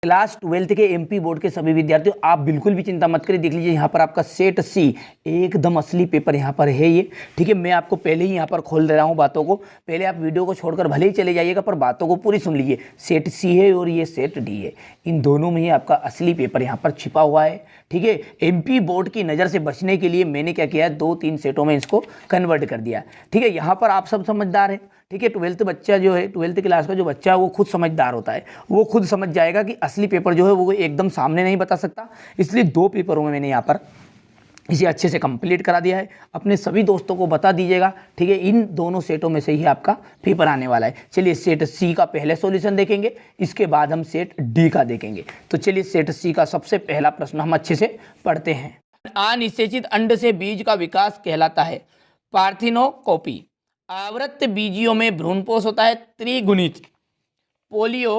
Class 12 के MP board के सभी विद्यार्थियों, आप बिल्कुल भी चिंता मत करिए। देख लीजिए यहाँ पर आपका सेट सी एकदम असली पेपर यहाँ पर है ये, ठीक है। मैं आपको पहले ही यहाँ पर खोल दे रहा हूँ बातों को, पहले आप वीडियो को छोड़कर भले ही चले जाइएगा पर बातों को पूरी सुन लीजिए। सेट सी है और ये सेट डी है, इन दोनों में ही आपका असली पेपर यहाँ पर छिपा हुआ है, ठीक है। एमपी बोर्ड की नज़र से बचने के लिए मैंने क्या किया है, 2-3 सेटों में इसको कन्वर्ट कर दिया, ठीक है। यहाँ पर आप सब समझदार हैं, ठीक है। 12th बच्चा जो है, 12th क्लास का जो बच्चा है वो खुद समझदार होता है, वो खुद समझ जाएगा कि असली पेपर जो है वो एकदम सामने नहीं बता सकता। इसलिए 2 पेपरों में मैंने यहाँ पर इसे अच्छे से कंप्लीट करा दिया है। अपने सभी दोस्तों को बता दीजिएगा, ठीक है। इन दोनों सेटों में से ही आपका पेपर आने वाला है। चलिए सेट सी का पहले सॉल्यूशन देखेंगे, इसके बाद हम सेट डी का देखेंगे। तो चलिए सेट सी का सबसे पहला प्रश्न हम अच्छे से पढ़ते हैं। अनिषेचित अंड से बीज का विकास कहलाता है पार्थिनोकोपी। आवृत्त बीजियों में भ्रूणपोष होता है त्रिगुणित। पोलियो,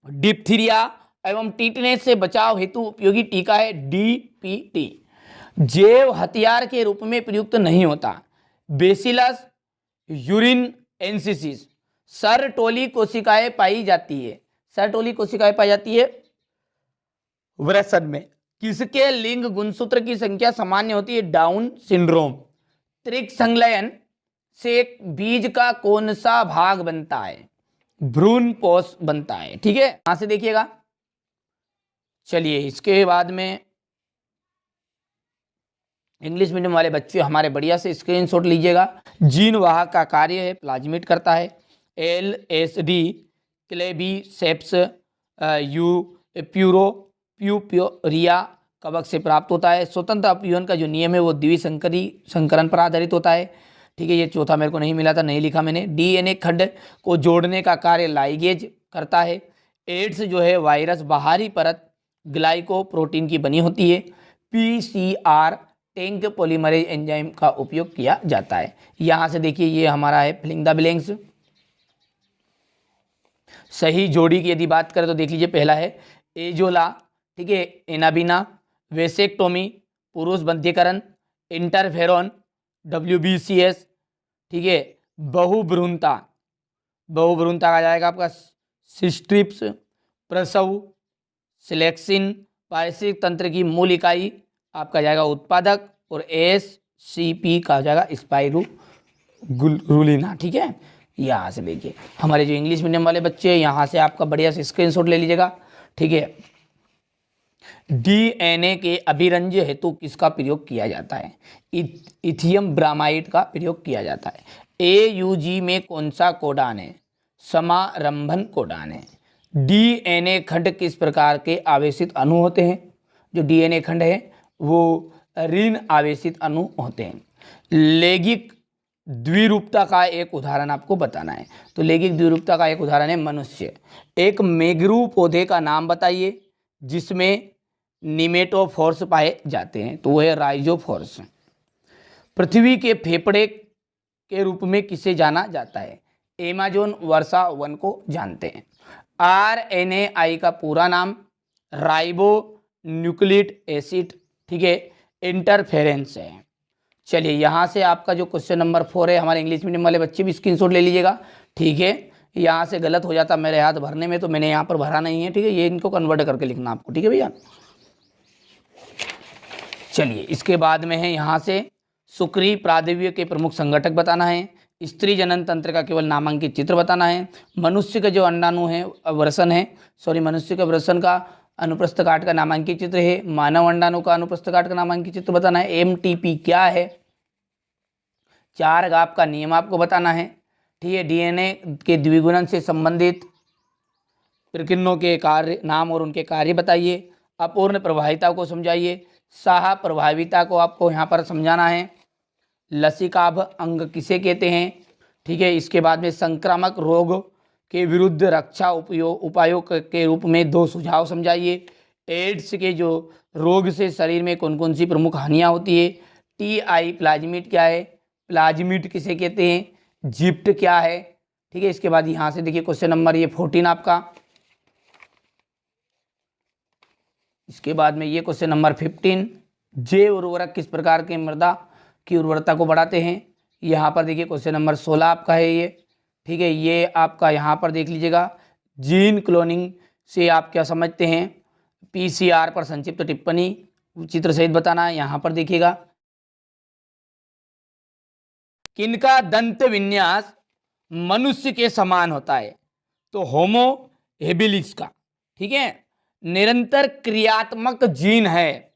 डिप्थीरिया एवं टीटनेस से बचाव हेतु उपयोगी टीका है डीपीटी। जैव हथियार के रूप में प्रयुक्त नहीं होता बेसिलस यूरिन एंसिसिस। सरटोली कोशिकाएं पाई जाती है, सरटोली कोशिकाएं पाई जाती है वृषण में। किसके लिंग गुणसूत्र की संख्या सामान्य होती है, डाउन सिंड्रोम। त्रिक संलयन से बीज का कौन सा भाग बनता है, भ्रूणपोष बनता है, ठीक है। यहां से देखिएगा। चलिए इसके बाद में इंग्लिश मीडियम वाले बच्चे हमारे बढ़िया से स्क्रीनशॉट लीजिएगा। जीन वाहक का कार्य है, प्लाज्मिड करता है। LSD क्लेबीसेप्स प्यूरिया कवक से प्राप्त होता है। स्वतंत्र अपव्यूहन का जो नियम है वो द्विसंकरी संकरण पर आधारित होता है, ठीक है। ये चौथा मेरे को नहीं मिला था, नहीं लिखा मैंने। DNA खंड को जोड़ने का कार्य लाइगेज करता है। एड्स जो है वायरस बाहरी परत ग्लाइकोप्रोटीन की बनी होती है। PCR टैंक पॉलीमरेज एंजाइम का उपयोग किया जाता है। यहाँ से देखिए ये हमारा है फिलिंग द ब्लैंक्स। सही जोड़ी की यदि बात करें तो देख लीजिए, पहला है एजोला, ठीक है। एनाबिना, वेसेक्टोमी पुरुष बंध्यकरण, इंटरफेरॉन WBCS, ठीक है। बहुभ्रूणता, बहुभ्रूणता आ जाएगा आपका सिस्ट्रिप्स। प्रसव, सिलेक्सिन पारिस्थितिक तंत्र की मूल इकाई आपका जाएगा उत्पादक। और SCP का जाएगा स्पाइरुलिना, ठीक है। यहाँ से देखिए हमारे जो इंग्लिश मीडियम वाले बच्चे हैं, यहाँ से आपका बढ़िया से स्क्रीनशॉट ले लीजिएगा, ठीक है। DNA के अभिरंज हेतु किसका प्रयोग किया जाता है, इथियम ब्रामाइड का प्रयोग किया जाता है। AUG में कौन सा कोडान है, समारंभन कोडान है। DNA खंड किस प्रकार के आवेशित अणु होते हैं, जो DNA खंड है वो ऋण आवेशित अणु होते हैं। लैंगिक द्विरूपता का एक उदाहरण आपको बताना है, तो लैंगिक द्विरूपता का एक उदाहरण है मनुष्य। एक मेघरू पौधे का नाम बताइए जिसमें निमेटोफोर्स पाए जाते हैं, तो वो है राइजोफोर्स। पृथ्वी के फेफड़े के रूप में किसे जाना जाता है, एमेजोन वर्षा वन को जानते हैं। RNAi का पूरा नाम राइबो न्यूक्लिक एसिड, ठीक है। इंटरफेरेंस है। चलिए यहाँ से आपका जो क्वेश्चन नंबर 4 है, हमारे इंग्लिश मीडियम वाले बच्चे भी स्क्रीनशॉट ले लीजिएगा, ठीक है। यहाँ से गलत हो जाता मेरे हाथ भरने में, तो मैंने यहाँ पर भरा नहीं है, ठीक है। ये इनको कन्वर्ट करके लिखना आपको, ठीक है भैया। चलिए इसके बाद में है यहाँ से शुक्री प्रादिव्य के प्रमुख संगठक बताना है। स्त्री जनन तंत्र का केवल नामांकित चित्र बताना है। मनुष्य का जो अंडाणु है वृषण है, मनुष्य का वृषण का अनुप्रस्थ काट का नामांकित चित्र है। मानव अंडाणु का अनुप्रस्थ काट का नामांकित चित्र बताना है। MTP क्या है, 4 घाव का नियम आपको बताना है, ठीक है। DNA के द्विगुणन से संबंधित प्रकीर्णों के कार्य नाम और उनके कार्य बताइए। अपूर्ण प्रभाविता को समझाइए। साह प्रभाविता को आपको यहाँ पर समझाना है। लसिकाभ अंग किसे कहते हैं, ठीक है। इसके बाद में संक्रामक रोग के विरुद्ध रक्षा उपायों के रूप में 2 सुझाव समझाइए। एड्स के जो रोग से शरीर में कौन कौन सी प्रमुख हानियाँ होती है। TI प्लाज्मिड क्या है, प्लाज्मिड किसे कहते हैं, जिप्ट क्या है, ठीक है। इसके बाद यहाँ से देखिए क्वेश्चन नंबर ये 14 आपका। इसके बाद में ये क्वेश्चन नंबर 15, जैव उर्वरक किस प्रकार के मृदा की उर्वरता को बढ़ाते हैं। यहाँ पर देखिए क्वेश्चन नंबर 16 आपका है ये, ठीक है। ये आपका यहाँ पर देख लीजिएगा, जीन क्लोनिंग से आप क्या समझते हैं? पीसीआर पर संक्षिप्त टिप्पणी चित्र सहित बताना है। यहाँ पर देखिएगा, किनका दंत विन्यास मनुष्य के समान होता है? तो होमो हेबिलिस का। ठीक है, निरंतर क्रियात्मक जीन है,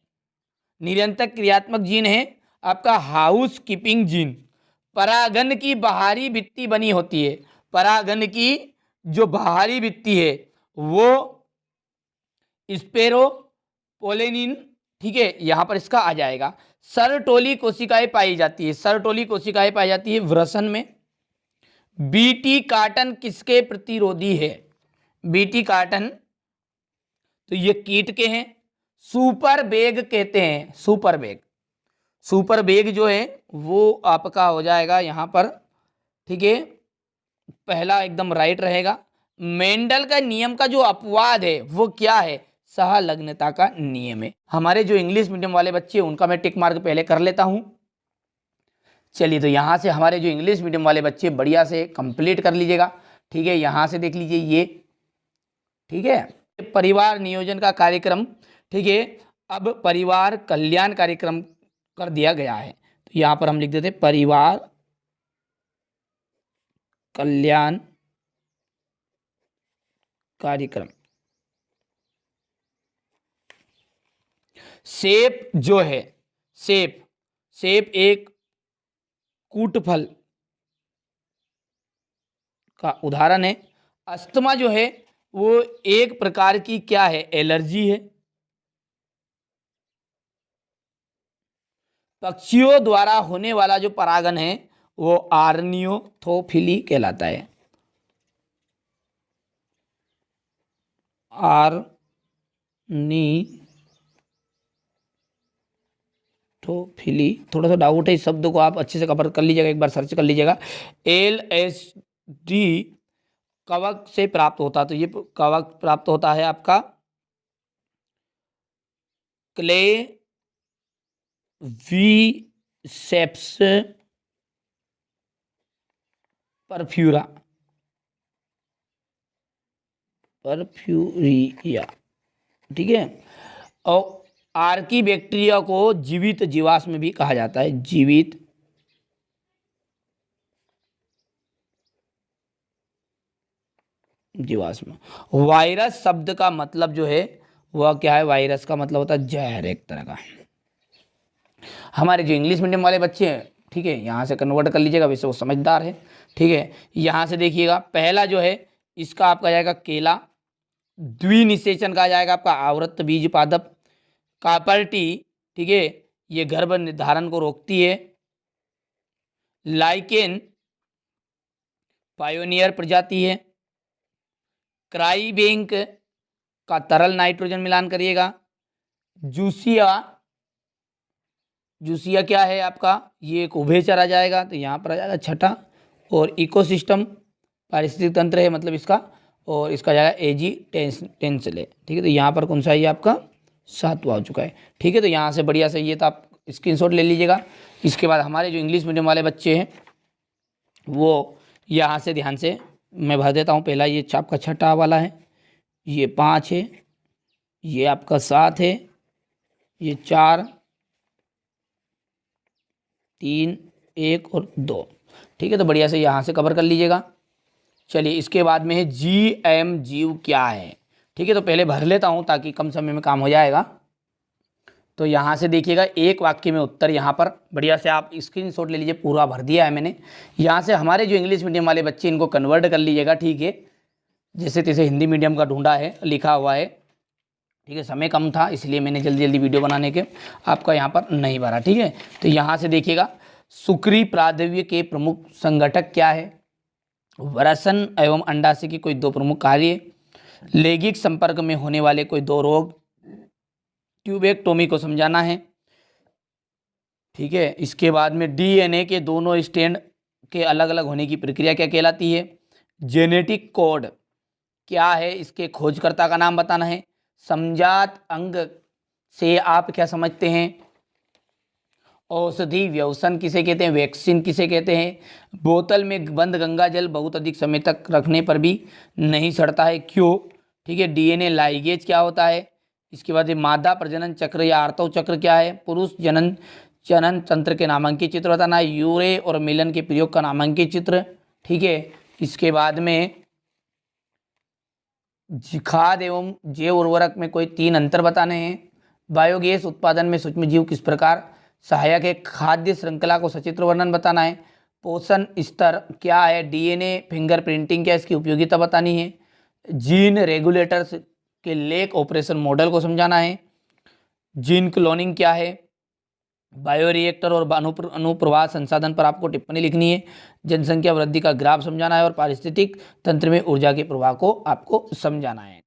निरंतर क्रियात्मक जीन है आपका हाउस कीपिंग जीन। परागन की बाहरी भित्ति बनी होती है, परागन की जो बाहरी भित्ति है वो स्पेरो पोलेनिन, ठीक है, यहां पर इसका आ जाएगा। सरटोली कोशिकाएं पाई जाती है, सरटोली कोशिकाएं पाई जाती है वृषण में। बीटी कार्टन किसके प्रतिरोधी है? बीटी कार्टन तो ये कीट के हैं। सुपर बेग कहते हैं, सुपर बेग, सुपर बेग जो है वो आपका हो जाएगा यहां पर, ठीक है, पहला एकदम राइट रहेगा। मेंडल का नियम का जो अपवाद है वो क्या है? सहलग्नता का नियम है। हमारे जो इंग्लिश मीडियम वाले बच्चे उनका मैं टिक मार्क पहले कर लेता हूं। चलिए, तो यहां से हमारे जो इंग्लिश मीडियम वाले बच्चे बढ़िया से कंप्लीट कर लीजिएगा। ठीक है, यहां से देख लीजिए ये, ठीक है, परिवार नियोजन का कार्यक्रम, ठीक है, अब परिवार कल्याण कार्यक्रम कर दिया गया है। तो यहां पर हम लिख देते परिवार कल्याण कार्यक्रम। सेब जो है, सेब, सेब एक कूटफल का उदाहरण है। अस्थमा जो है वो एक प्रकार की क्या है? एलर्जी है। पक्षियों द्वारा होने वाला जो परागन है वो आर्नियोथोफिली कहलाता है। आर्नियोथोफिली, थोड़ा सा डाउट है इस शब्द को, आप अच्छे से कवर कर लीजिएगा, एक बार सर्च कर लीजिएगा। LSD कवक से प्राप्त होता, तो ये कवक प्राप्त होता है आपका क्ले वीसेप्स परफ्यूरिया, ठीक है। और आर्की बैक्टीरिया को जीवित जीवाश्म भी कहा जाता है, जीवित जीवाश्म। वायरस शब्द का मतलब जो है वह क्या है? वायरस का मतलब होता है जहर, एक तरह का। हमारे जो इंग्लिश मीडियम वाले बच्चे हैं, ठीक है, यहाँ से कन्वर्ट कर लीजिएगा, वैसे वो समझदार है, ठीक है। यहाँ से देखिएगा, पहला जो है इसका आपका जाएगा केला। द्विनिषेचन का जाएगा आपका आवृत्त बीज पादप। कापर्टी, ठीक है, ये गर्भ निर्धारण को रोकती है। लाइकेन पायोनियर प्रजाति है। क्राइबेंक का तरल नाइट्रोजन मिलान करिएगा। जूसिया, जूसिया क्या है आपका? ये एक उभयचर आ जाएगा, तो यहाँ पर आ जाएगा छठा। और इकोसिस्टम पारिस्थितिक तंत्र है मतलब इसका, और इसका जाएगा एजी टेंसले, ठीक है। तो यहाँ पर कौन सा ये आपका सातवां हो चुका है, ठीक है। तो यहाँ से बढ़िया से ये तो आप स्क्रीनशॉट ले लीजिएगा। इसके बाद हमारे जो इंग्लिश मीडियम वाले बच्चे हैं वो यहाँ से ध्यान से मैं भर देता हूँ। पहला ये आपका छठा वाला है, ये 5 है, ये आपका 7 है, ये 4, 3, 1 और 2, ठीक है। तो बढ़िया से यहाँ से कवर कर लीजिएगा। चलिए, इसके बाद में है GM जीव क्या है, ठीक है। तो पहले भर लेता हूँ ताकि कम समय में काम हो जाएगा। तो यहाँ से देखिएगा, एक वाक्य में उत्तर यहाँ पर बढ़िया से आप स्क्रीनशॉट ले लीजिए, पूरा भर दिया है मैंने। यहाँ से हमारे जो इंग्लिश मीडियम वाले बच्चे इनको कन्वर्ट कर लीजिएगा, ठीक है। जैसे तैसे हिंदी मीडियम का ढूंढा है, लिखा हुआ है, ठीक है। समय कम था इसलिए मैंने जल्दी जल्दी वीडियो बनाने के आपका यहाँ पर नहीं भरा, ठीक है। तो यहाँ से देखिएगा, सुक्री प्रादव्य के प्रमुख संगठक क्या है? वरासन एवं अंडाशय की कोई 2 प्रमुख कार्य। लैंगिक संपर्क में होने वाले कोई 2 रोग। ट्यूबेक्टोमी को समझाना है, ठीक है। इसके बाद में DNA के दोनों स्ट्रैंड के अलग अलग होने की प्रक्रिया क्या कहलाती है? जेनेटिक कोड क्या है? इसके खोजकर्ता का नाम बताना है। समजात अंग से आप क्या समझते हैं? औषधि व्यसन किसे कहते हैं? वैक्सीन किसे कहते हैं? बोतल में बंद गंगा जल बहुत अधिक समय तक रखने पर भी नहीं सड़ता है, क्यों? ठीक है। डीएनए लाइगेज क्या होता है। इसके बाद ये मादा प्रजनन चक्र या आर्तव चक्र क्या है। पुरुष जनन जनन तंत्र के नामांकित चित्र बताना है। यूरे और मिलन के प्रयोग का नामांकित चित्र। ठीक है। इसके बाद में खाद एवं जैव उर्वरक में कोई 3 अंतर बताने हैं। बायोगैस उत्पादन में सूक्ष्म जीव किस प्रकार सहायक है। खाद्य श्रृंखला को सचित्र वर्णन बताना है। पोषण स्तर क्या है। डीएनए फिंगरप्रिंटिंग क्या, इसकी उपयोगिता बतानी है। जीन रेगुलेटर्स के लेक ऑपरेशन मॉडल को समझाना है। जीन क्लोनिंग क्या है। बायोरिएक्टर और अनुप्रवाह संसाधन पर आपको टिप्पणी लिखनी है। जनसंख्या वृद्धि का ग्राफ समझाना है और पारिस्थितिक तंत्र में ऊर्जा के प्रवाह को आपको समझाना है।